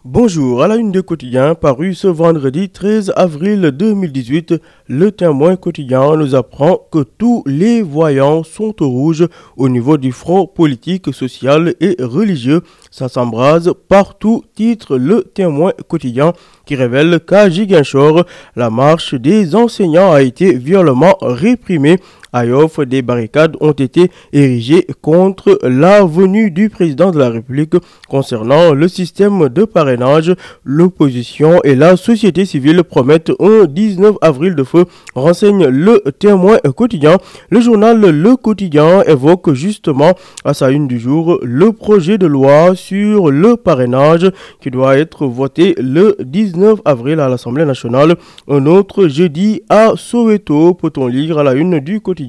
Bonjour, à la une des quotidiens paru ce vendredi 13 avril 2018, le Témoin quotidien nous apprend que tous les voyants sont au rouge au niveau du front politique, social et religieux. Ça s'embrase partout, titre le Témoin quotidien qui révèle qu'à Ziguinchor, la marche des enseignants a été violemment réprimée. À Yoff, des barricades ont été érigées contre la venue du président de la République. Concernant le système de parrainage, l'opposition et la société civile promettent un 19 avril de feu, renseigne le Témoin quotidien. Le journal Le Quotidien évoque justement à sa une du jour le projet de loi sur le parrainage qui doit être voté le 19 avril à l'Assemblée nationale. Un autre jeudi à Soweto, peut-on lire à la une du quotidien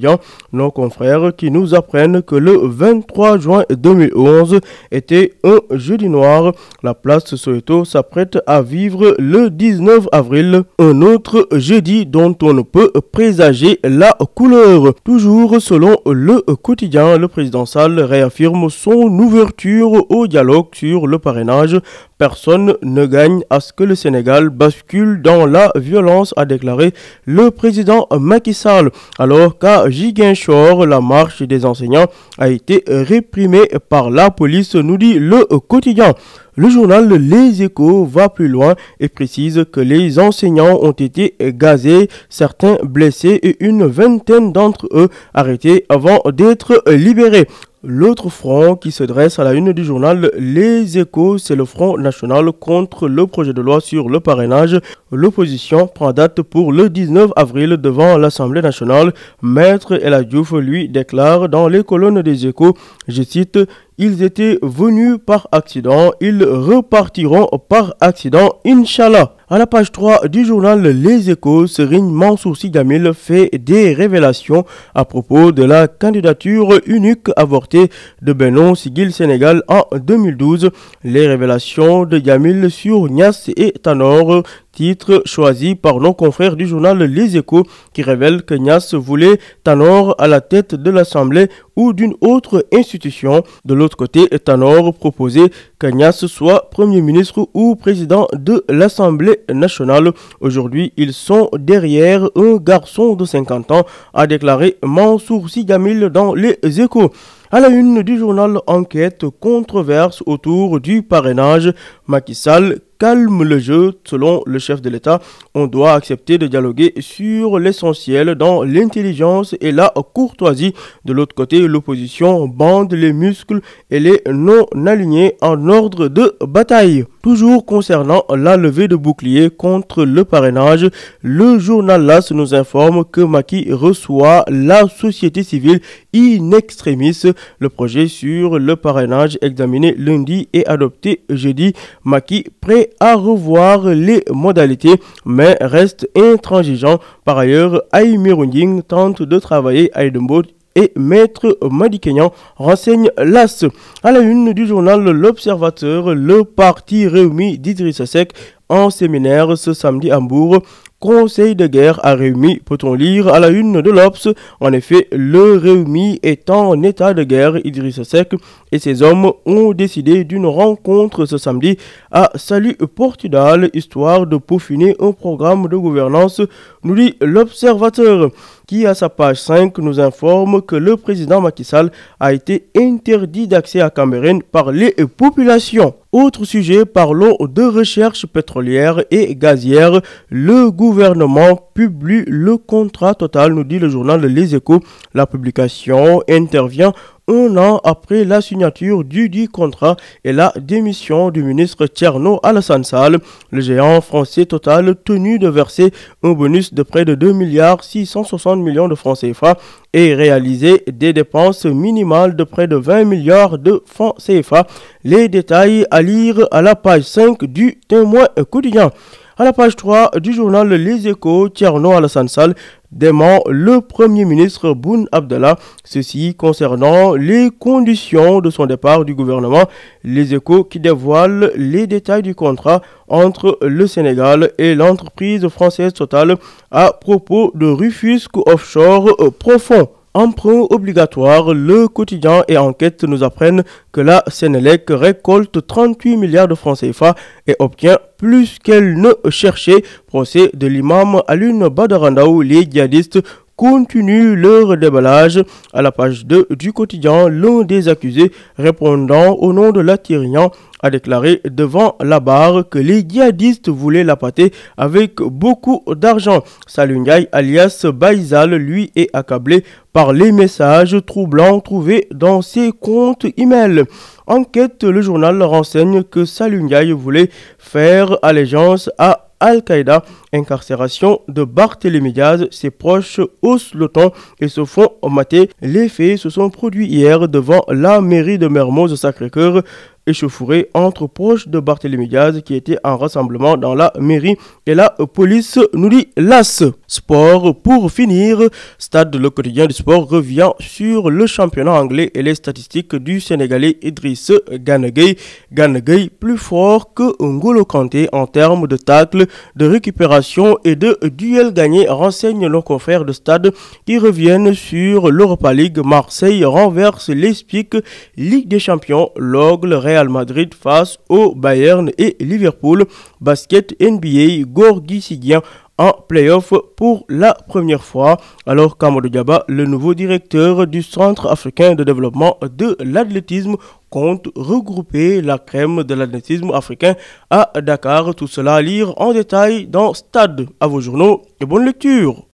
nos confrères qui nous apprennent que le 23 juin 2011 était un jeudi noir. La place Soweto s'apprête à vivre le 19 avril, un autre jeudi dont on ne peut présager la couleur. Toujours selon le quotidien, le président Sall réaffirme son ouverture au dialogue sur le parrainage. Personne ne gagne à ce que le Sénégal bascule dans la violence, a déclaré le président Macky Sall. Alors qu'à Ziguinchor, la marche des enseignants a été réprimée par la police, nous dit le quotidien. Le journal Les Échos va plus loin et précise que les enseignants ont été gazés, certains blessés et une vingtaine d'entre eux arrêtés avant d'être libérés. L'autre front qui se dresse à la une du journal Les Échos, c'est le Front national contre le projet de loi sur le parrainage. L'opposition prend date pour le 19 avril devant l'Assemblée nationale. Maître El Hadji Diouf lui déclare dans les colonnes des Échos, je cite, « Ils étaient venus par accident, ils repartiront par accident, Inch'Allah ». À la page 3 du journal Les Échos, Serigne Mansour Sy Djamil fait des révélations à propos de la candidature unique avortée de Benno Siggil Sénégal en 2012. Les révélations de Djamil sur Niasse et Tanor, titre choisi par nos confrères du journal Les Échos qui révèle que Niasse voulait Tanor à la tête de l'Assemblée ou d'une autre institution. De l'autre côté, Tanor proposait que Niasse soit Premier ministre ou président de l'Assemblée nationale. Aujourd'hui, ils sont derrière un garçon de 50 ans, a déclaré Mansour Sy Djamil dans Les Échos. À la une du journal Enquête, controverse autour du parrainage, Macky Sall calme le jeu. Selon le chef de l'État, on doit accepter de dialoguer sur l'essentiel dans l'intelligence et la courtoisie. De l'autre côté, l'opposition bande les muscles et les non-alignés en ordre de bataille. Toujours concernant la levée de bouclier contre le parrainage, le journal LAS nous informe que Macky reçoit la société civile in extremis. Le projet sur le parrainage examiné lundi et adopté jeudi. Macky prêt à revoir les modalités, mais reste intransigeant. Par ailleurs, Aïmi Runding tente de travailler à Edembo et Maître Madi Kenyan, renseigne l'AS. À la une du journal L'Observateur, le parti Réumi d'Idrissa Seck en séminaire ce samedi à Hambourg. Conseil de guerre à Réumi, peut-on lire à la une de l'Obs. En effet, le Réumi est en état de guerre. Idrissa Seck et ses hommes ont décidé d'une rencontre ce samedi à Salut Portudal, histoire de peaufiner un programme de gouvernance, nous dit l'Observateur, qui à sa page 5 nous informe que le président Macky Sall a été interdit d'accès à Cambérène par les populations. Autre sujet, parlons de recherche pétrolière et gazière. Le gouvernement publie le contrat total, nous dit le journal Les Échos. La publication intervient un an après la signature du dit contrat et la démission du ministre Thierno Alassane Sall. Le géant français Total, tenu de verser un bonus de près de 2,660 milliards de francs CFA et réaliser des dépenses minimales de près de 20 milliards de francs CFA. Les détails à lire à la page 5 du Témoin quotidien. À la page 3 du journal Les Échos, Thierno Alassane Sall dément le Premier ministre Boun Abdallah, ceci concernant les conditions de son départ du gouvernement. Les Échos qui dévoilent les détails du contrat entre le Sénégal et l'entreprise française Total à propos de Rufisque Offshore Profond. emprunt obligatoire. Le quotidien et Enquête nous apprennent que la Sénélec récolte 38 milliards de francs CFA et obtient plus qu'elle ne cherchait. Procès de l'imam Alioune Badara Ndao, les djihadistes continue leur déballage. À la page 2 du quotidien, l'un des accusés répondant au nom de l'Atyrien a déclaré devant la barre que les djihadistes voulaient l'appâter avec beaucoup d'argent. Salou Ndiaye alias Baïzal, lui, est accablé par les messages troublants trouvés dans ses comptes email. Enquête, le journal renseigne que Salou Ndiaye voulait faire allégeance à Al-Qaïda. Incarcération de Barthélémy Diaz, ses proches haussent le ton et se font mater. Les faits se sont produits hier devant la mairie de Mermoz-Sacré-Cœur. Échauffourée entre proches de Barthélémy Diaz qui était en rassemblement dans la mairie et la police, nous dit l'AS. Sport pour finir, Stade, le quotidien du sport, revient sur le championnat anglais et les statistiques du Sénégalais Idriss Gana Gueye. Gana Gueye plus fort que N'Golo Kanté en termes de tacles, de récupération et de duels gagnés, renseignent nos confrères de Stade qui reviennent sur l'Europa League. Marseille renverse les Spics, Ligue des Champions, l'Ogle, Real Madrid face au Bayern et Liverpool. Basket NBA, Gorgui Seguin en play-off pour la première fois, alors qu'Amadou Diaba, le nouveau directeur du Centre africain de développement de l'athlétisme, compte regrouper la crème de l'athlétisme africain à Dakar. Tout cela à lire en détail dans Stade. À vos journaux et bonne lecture.